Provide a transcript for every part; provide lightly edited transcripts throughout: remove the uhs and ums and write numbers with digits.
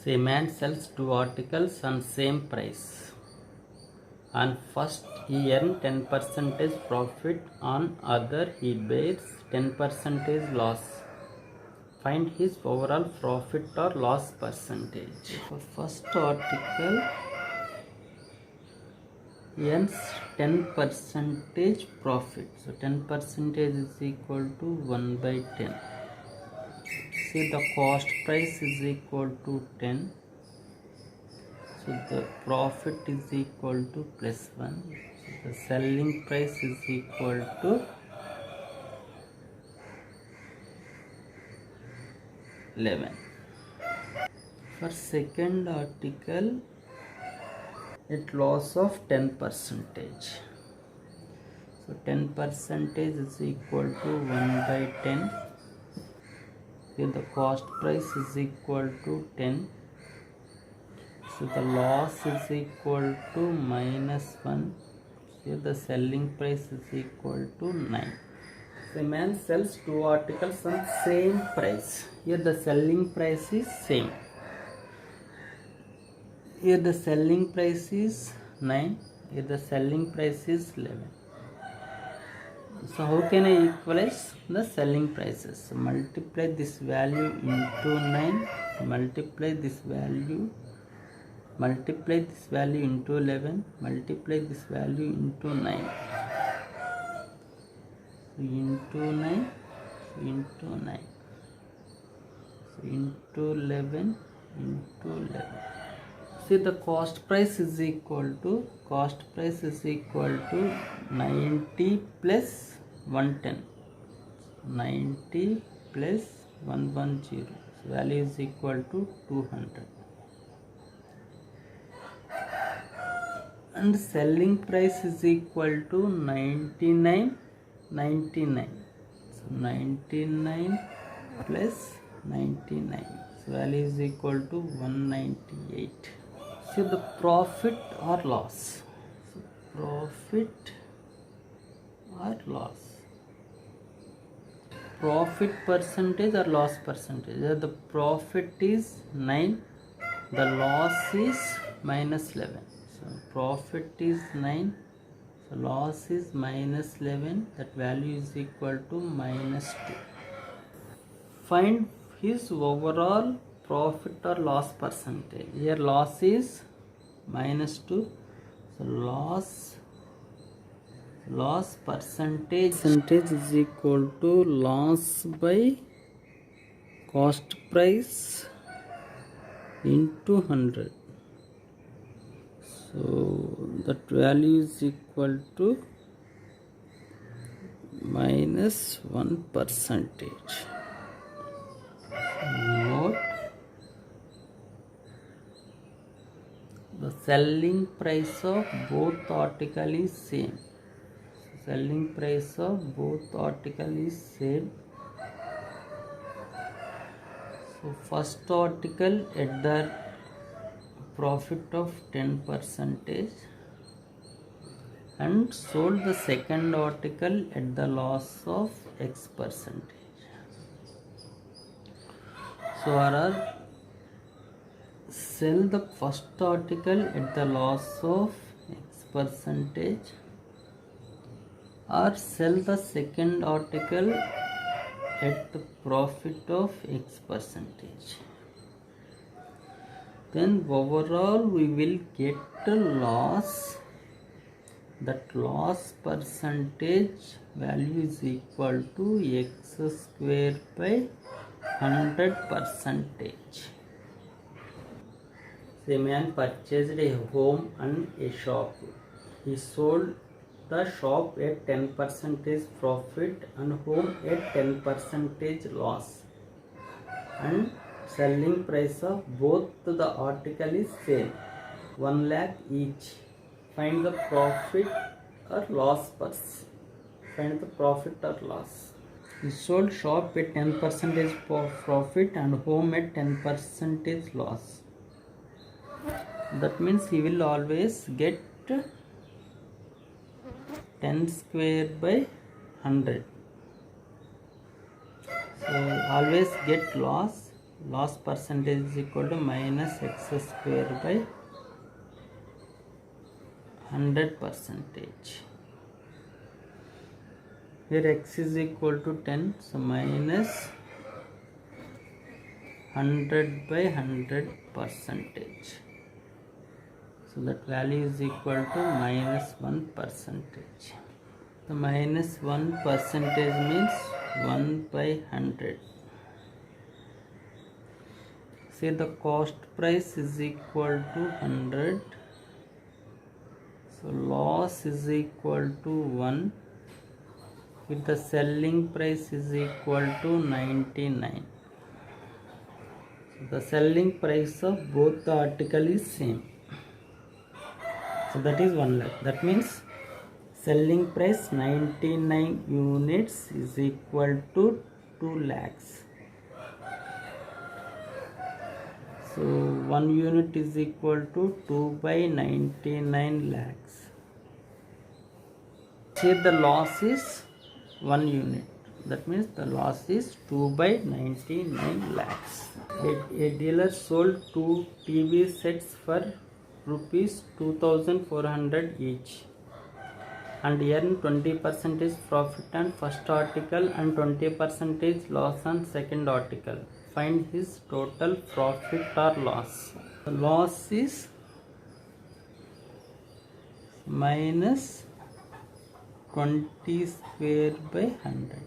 Say man sells two articles on same price. On first he earns 10% profit, on other he bears 10% loss. Find his overall profit or loss percentage. For first article he earns 10% profit. So 10% is equal to 1 by 10. See, the cost price is equal to 10. So the profit is equal to plus 1. So the selling price is equal to 11. For second article, it loss of 10%. So 10% is equal to 1 by 10. Here the cost price is equal to 10. So the loss is equal to minus 1. Here the selling price is equal to 9. The man sells two articles on same price. Here the selling price is same. Here the selling price is 9. Here the selling price is 11. So how can I equalize the selling prices? So multiply this value into 9. Multiply this value into 11, multiply this value into 9. So into 9, into 9, so into 11, into 11. See, the cost price is equal to 90 plus 110. 90 plus 110. So value is equal to 200. And selling price is equal to 99. So 99 plus 99. So value is equal to 198. So the profit or loss. So profit or loss. Profit percentage or loss percentage. The profit is 9. The loss is minus 11. So profit is 9, so loss is minus 11, that value is equal to minus 2. Find his overall profit or loss percentage. Here loss is minus 2, so loss percentage is equal to loss by cost price into 100. So that value is equal to minus 1%. Note, the selling price of both article is same. Selling price of both article is same. So first article at the profit of 10% and sold the second article at the loss of X%. So RR, sell the first article at the loss of X% or sell the second article at the profit of X%. Then overall we will get a loss. That loss percentage value is equal to X square by 100%. The man purchased a home and a shop. He sold the shop at 10% profit and home at 10% loss. And selling price of both the article is same, 1 lakh each. Find the profit or loss Find the profit or loss. He sold shop at 10% profit and home at 10% loss. That means he will always get 10 square by 100. So always get loss. loss percentage is equal to minus x square by 100%. Here x is equal to 10, so minus 100 by 100%. So that value is equal to minus 1%. The minus 1% means 1 by 100. Say the cost price is equal to 100. So loss is equal to 1. If the selling price is equal to 99. So the selling price of both the article is same. So that is 1 lakh. That means selling price 99 units is equal to 2 lakhs. So 1 unit is equal to 2 by 99 lakhs. Here the loss is 1 unit. That means the loss is 2 by 99 lakhs. A dealer sold 2 TV sets for rupees 2400 each and earned 20% profit on first article and 20% loss on second article. Find his total profit or loss. The loss is minus 20 square by 100.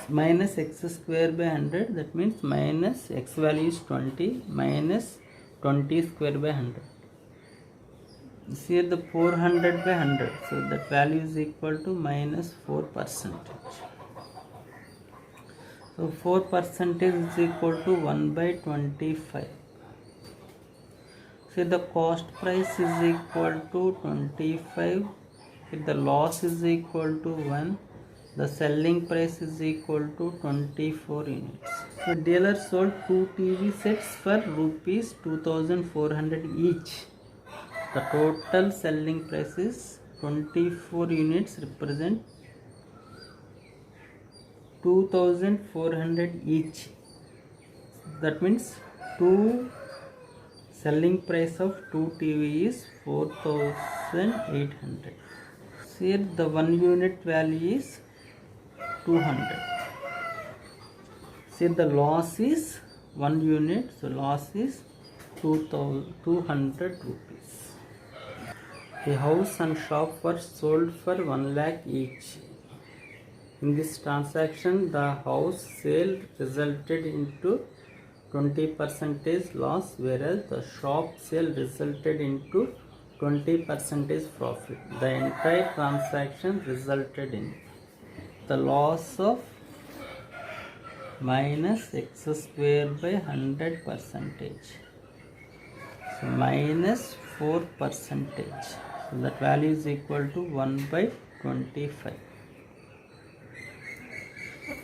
Minus x square by 100, that means minus x value is 20 minus 20 square by 100. Here the 400 by 100, so that value is equal to minus 4%. So 4% is equal to 1 by 25. So the cost price is equal to 25. If the loss is equal to 1, the selling price is equal to 24 units. So dealer sold 2 TV sets for rupees 2400 each. The total selling price is 24 units represent 2400 each. That means selling price of 2 TV is 4800. Here the 1 unit value is 200. See the loss is 1 unit, so loss is 200 rupees. A house and shop were sold for 1 lakh each. In this transaction, the house sale resulted into 20% loss, whereas the shop sale resulted into 20% profit. The entire transaction resulted in the loss of minus x square by 100%. So minus 4%. So that value is equal to 1 by 25.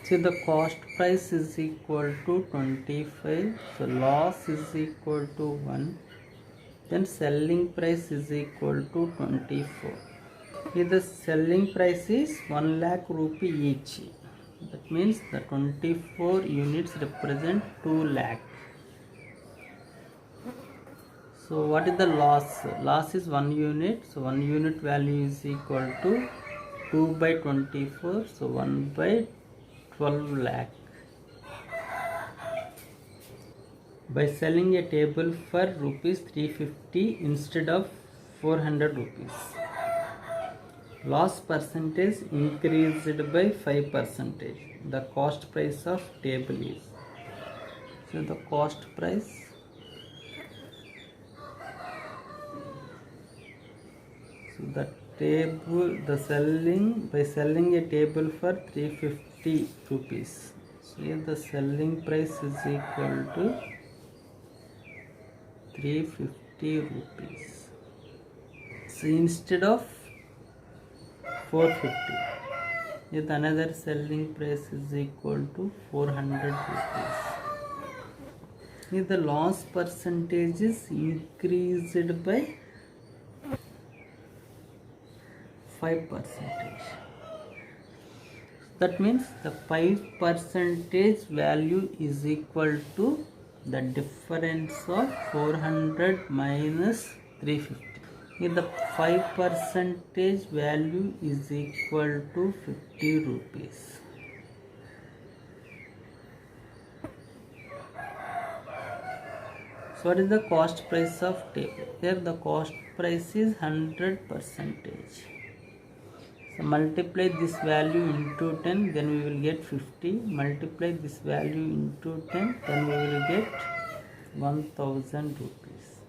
See the cost price is equal to 25. So loss is equal to 1. Then selling price is equal to 24. Here the selling price is 1 lakh rupee each. That means the 24 units represent 2 lakh. So what is the loss? Loss is 1 unit. So 1 unit value is equal to 2 by 24. So 1 by 12 lakh. By selling a table for rupees 350 instead of 400 rupees. Loss percentage increased by 5%. The cost price of table is. So the cost price by selling a table for 350 rupees. So here the selling price is equal to 350 rupees. So instead of 450, yet another selling price is equal to 400 rupees. Here the loss percentage is increased by 5%. That means the 5% value is equal to the difference of 400 minus 350. Here the 5% value is equal to 50 rupees. So what is the cost price of tape? Here the cost price is 100%. So multiply this value into 10, then we will get 50. Multiply this value into 10, then we will get 1000 rupees.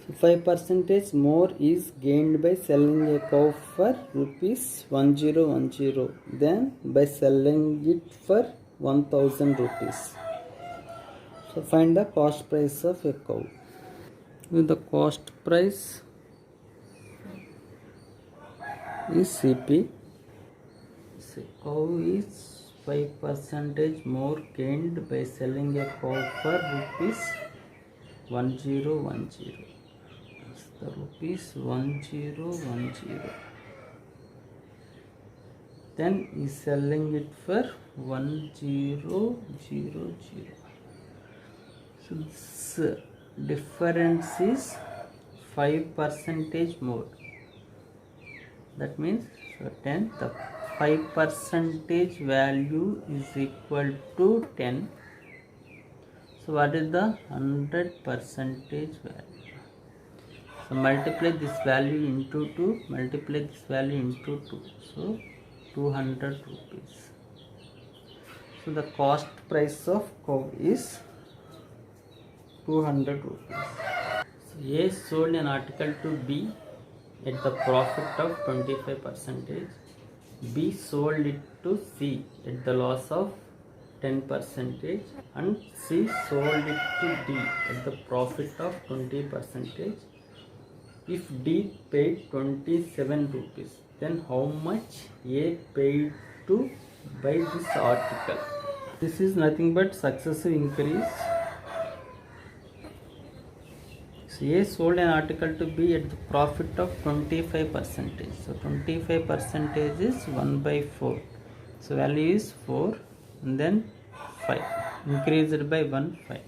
So 5% more is gained by selling a cow for rupees 1010 than by selling it for 1000 rupees. So find the cost price of a cow. With the cost price is CP. So cow is 5% more gained by selling a cow for rupees 1010. The rupees 1010. Then is selling it for 1000. So this difference is 5% more. That means 10, the 5% value is equal to 10. So what is the 100% value? So multiply this value into 2, multiply this value into 2. So 200 rupees. So the cost price of cow is 200 rupees. So A sold an article to B at the profit of 25%. B sold it to C at the loss of 10%, and C sold it to D at the profit of 20%. If D paid 27 rupees, then how much A paid to buy this article? This is nothing but successive increase. So A sold an article to B at the profit of 25%. So 25% is 1 by 4. So value is 4 and then 5. Increased by 1, 5.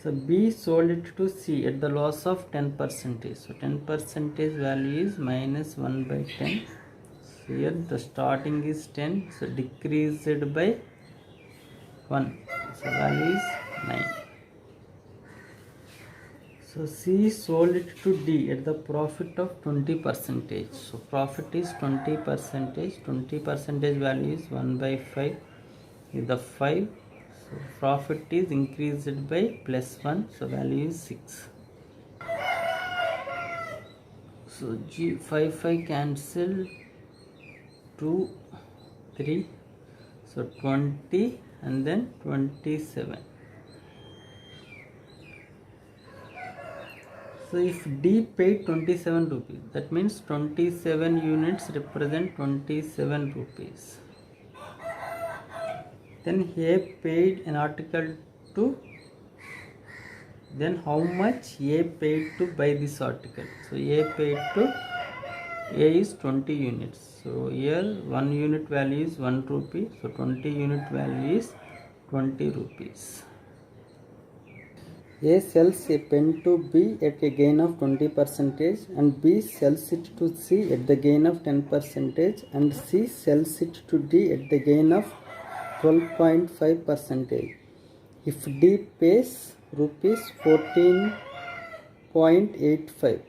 So B sold it to C at the loss of 10%. So 10% value is minus 1 by 10. So here the starting is 10. So decreased by 1. So value is 9. So C sold it to D at the profit of 20%. So profit is 20%. 20% value is 1 by 5. With the 5. So profit is increased by plus 1. So value is 6. So G 5 cancel 2, 3. So 20 and then 27. So if D paid 27 rupees, that means 27 units represent 27 rupees. Then A paid an article to, then how much A paid to buy this article? So A paid to, A is 20 units. So here 1 unit value is 1 rupee. So 20 unit value is 20 rupees. A sells a pen to B at a gain of 20% and B sells it to C at the gain of 10% and C sells it to D at the gain of 12.5%. If D pays rupees 14.85,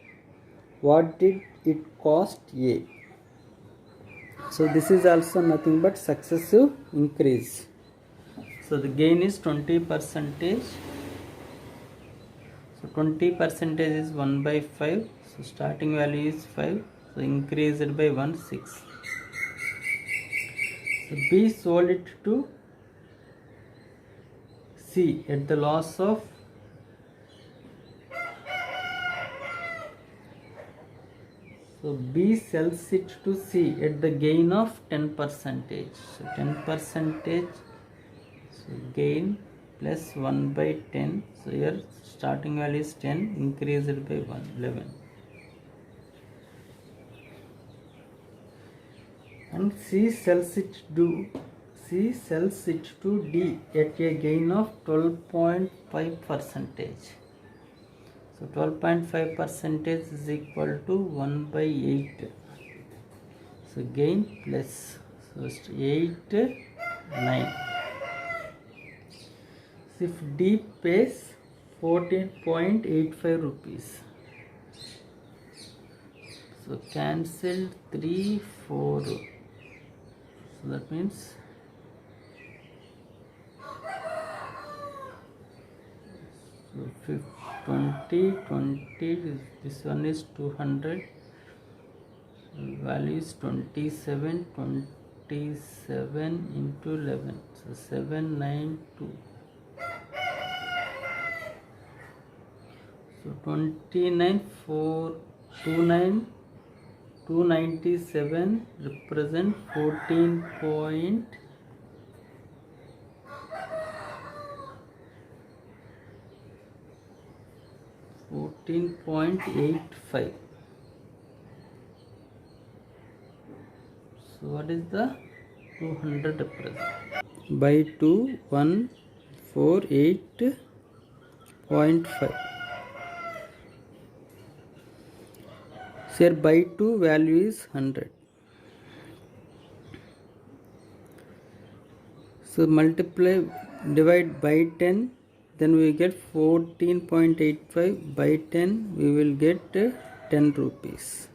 what did it cost A? So this is also nothing but successive increase. So the gain is 20%. So 20% is 1 by 5. So starting value is 5. So increased by 1, 6. So B sold it to C at the loss of So B sells it to C at the gain of 10%. So 10%, so gain plus 1 by 10. So here starting value is 10, increased by 1, 11. and she sells it to D at a gain of 12.5%. So 12.5% is equal to 1/8. So gain plus, so 8, 9. If D pays 14.85 rupees, so cancel 3, 4. So that means so 20, this one is 200, value is 27 into 11, so 792. So 297 represent 14.85. So what is the 200 represent? By 2, 148.5. Here by 2 value is 100. So divide by 10, then we get 14.85. By 10 we will get 10 rupees.